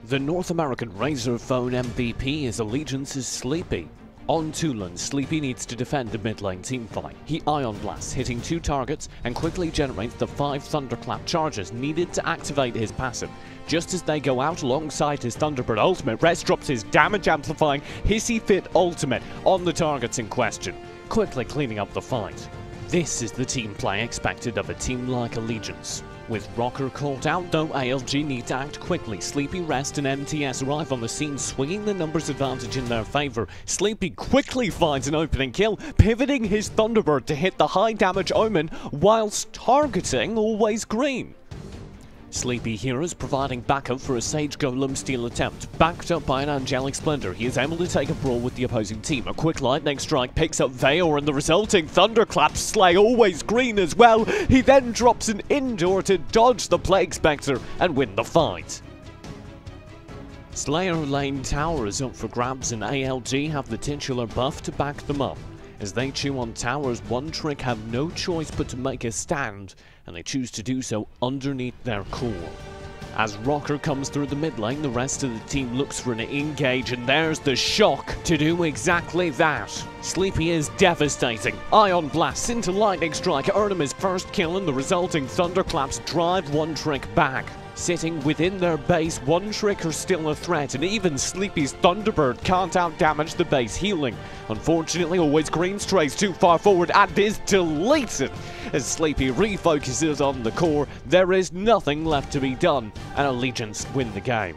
The North American Razer phone MVP is Allegiance's Sleepy. On Toulon, Sleepy needs to defend a mid-lane teamfight. He Ion Blasts, hitting 2 targets, and quickly generates the 5 Thunderclap charges needed to activate his passive. Just as they go out alongside his Thunderbird ultimate, Rest drops his damage-amplifying Hissy Fit ultimate on the targets in question, quickly cleaning up the fight. This is the team play expected of a team like Allegiance. With Rocker caught out, though, ALG need to act quickly. Sleepy, Rest and MTS arrive on the scene, swinging the numbers advantage in their favour. Sleepy quickly finds an opening kill, pivoting his Thunderbird to hit the high damage Omen whilst targeting Always Green. Sleepy here is providing backup for a Sage Golem steal attempt. Backed up by an Angelic Splendor, he is able to take a brawl with the opposing team. A quick lightning strike picks up Valor, and the resulting Thunderclaps slay Always Green as well. He then drops an indoor to dodge the Plague Spectre and win the fight. Slayer Lane Tower is up for grabs, and ALG have the titular buff to back them up. As they chew on towers, One Trick have no choice but to make a stand, and they choose to do so underneath their core. As Rocker comes through the mid lane, the rest of the team looks for an engage, and there's the shock to do exactly that. Sleepy is devastating. Ion Blasts into Lightning Strike, earn him his first kill, and the resulting Thunderclaps drive One Trick back. Sitting within their base, One Trick are still a threat, and even Sleepy's Thunderbird can't out-damage the base healing. Unfortunately, Always Green strays too far forward and is deleted. As Sleepy refocuses on the core, there is nothing left to be done, and Allegiance win the game.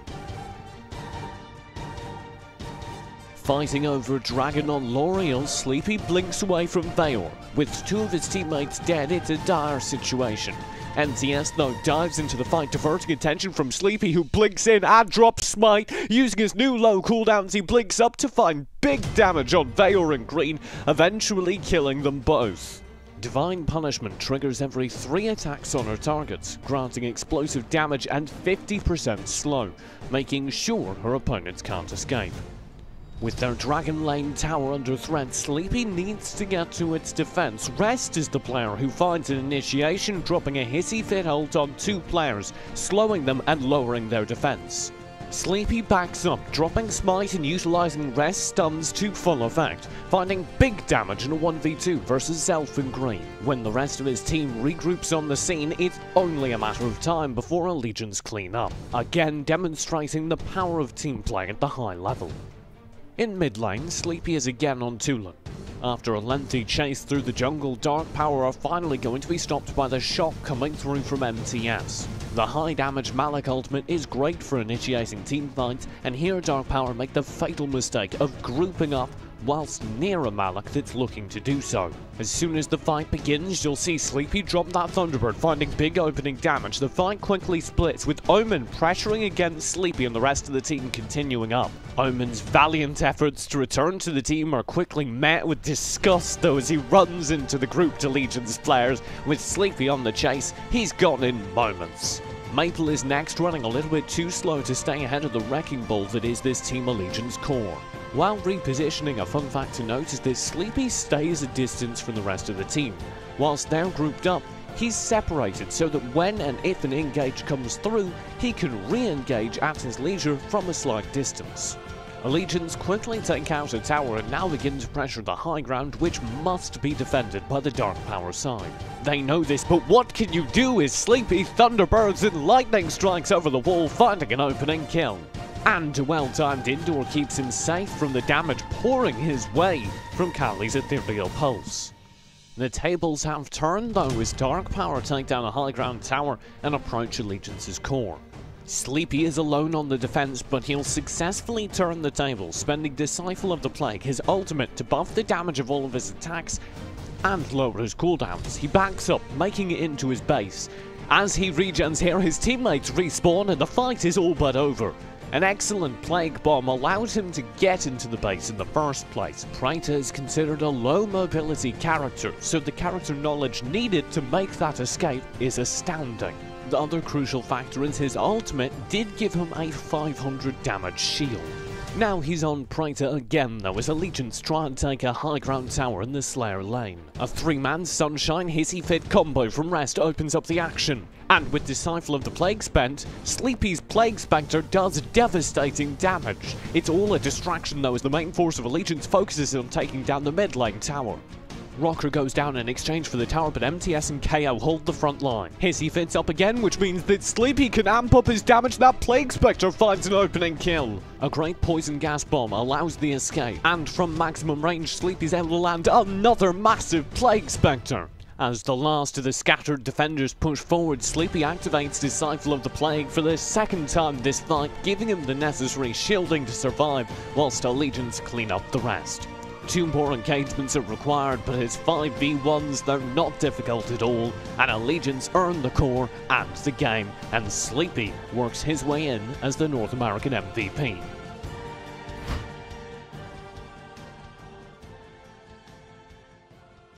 Fighting over Dragon on L'Oreal, Sleepy blinks away from Valor. With 2 of his teammates dead, it's a dire situation. MTS, though, dives into the fight, diverting attention from Sleepy, who blinks in and drops Smite. Using his new low cooldowns, he blinks up to find big damage on Valor and Green, eventually killing them both. Divine Punishment triggers every 3 attacks on her targets, granting explosive damage and 50% slow, making sure her opponents can't escape. With their Dragon Lane Tower under threat, Sleepy needs to get to its defense. Rest is the player who finds an initiation, dropping a Hissy Fit ult on 2 players, slowing them and lowering their defense. Sleepy backs up, dropping Smite and utilizing Rest stuns to full effect, finding big damage in a 1v2 versus Self and Green. When the rest of his team regroups on the scene, it's only a matter of time before Allegiance clean up, again demonstrating the power of team play at the high level. In mid lane, Sleepy is again on Toulon. After a lengthy chase through the jungle, Dark Power are finally going to be stopped by the shock coming through from MTS. The high damage Malik ultimate is great for initiating teamfights, and here Dark Power make the fatal mistake of grouping up whilst near a Malik that's looking to do so. As soon as the fight begins, you'll see Sleepy drop that Thunderbird, finding big opening damage. The fight quickly splits, with Omen pressuring against Sleepy and the rest of the team continuing up. Omen's valiant efforts to return to the team are quickly met with disgust, though, as he runs into the grouped Allegiance players. With Sleepy on the chase, he's gone in moments. Maple is next, running a little bit too slow to stay ahead of the wrecking ball that is this Team Allegiance core. While repositioning, a fun fact to note is that Sleepy stays a distance from the rest of the team. Whilst they're grouped up, he's separated so that when and if an engage comes through, he can re-engage at his leisure from a slight distance. Allegiance quickly take out a tower and now begin to pressure the high ground, which must be defended by the Dark Power side. They know this, but what can you do as Sleepy Thunderbirds and Lightning Strikes over the wall, finding an opening kill. And a well-timed indoor keeps him safe from the damage pouring his way from Kali's Ethereal Pulse. The tables have turned, though, as Dark Power take down a high ground tower and approach Allegiance's core. Sleepy is alone on the defense, but he'll successfully turn the tables, spending Disciple of the Plague, his ultimate, to buff the damage of all of his attacks and lower his cooldowns. He backs up, making it into his base. As he regens here, his teammates respawn and the fight is all but over. An excellent Plague Bomb allowed him to get into the base in the first place. Praetor is considered a low mobility character, so the character knowledge needed to make that escape is astounding. The other crucial factor is his ultimate did give him a 500 damage shield. Now he's on Praetor again though, as Allegiance try and take a high ground tower in the Slayer lane. A 3-man Sunshine Hissy Fit combo from Rest opens up the action. And with Disciple of the Plague spent, Sleepy's Plague Spectre does devastating damage. It's all a distraction though, as the main force of Allegiance focuses on taking down the mid lane tower. Rocker goes down in exchange for the tower, but MTS and KO hold the front line. Hissy Fits up again, which means that Sleepy can amp up his damage. That Plague Spectre finds an opening kill. A great poison gas bomb allows the escape, and from maximum range, Sleepy's able to land another massive Plague Spectre. As the last of the scattered defenders push forward, Sleepy activates Disciple of the Plague for the second time this fight, giving him the necessary shielding to survive, whilst Allegiance clean up the rest. 2 more engagements are required, but his 5v1s, they're not difficult at all, and Allegiance earn the core and the game, and Sleepy works his way in as the North American MVP.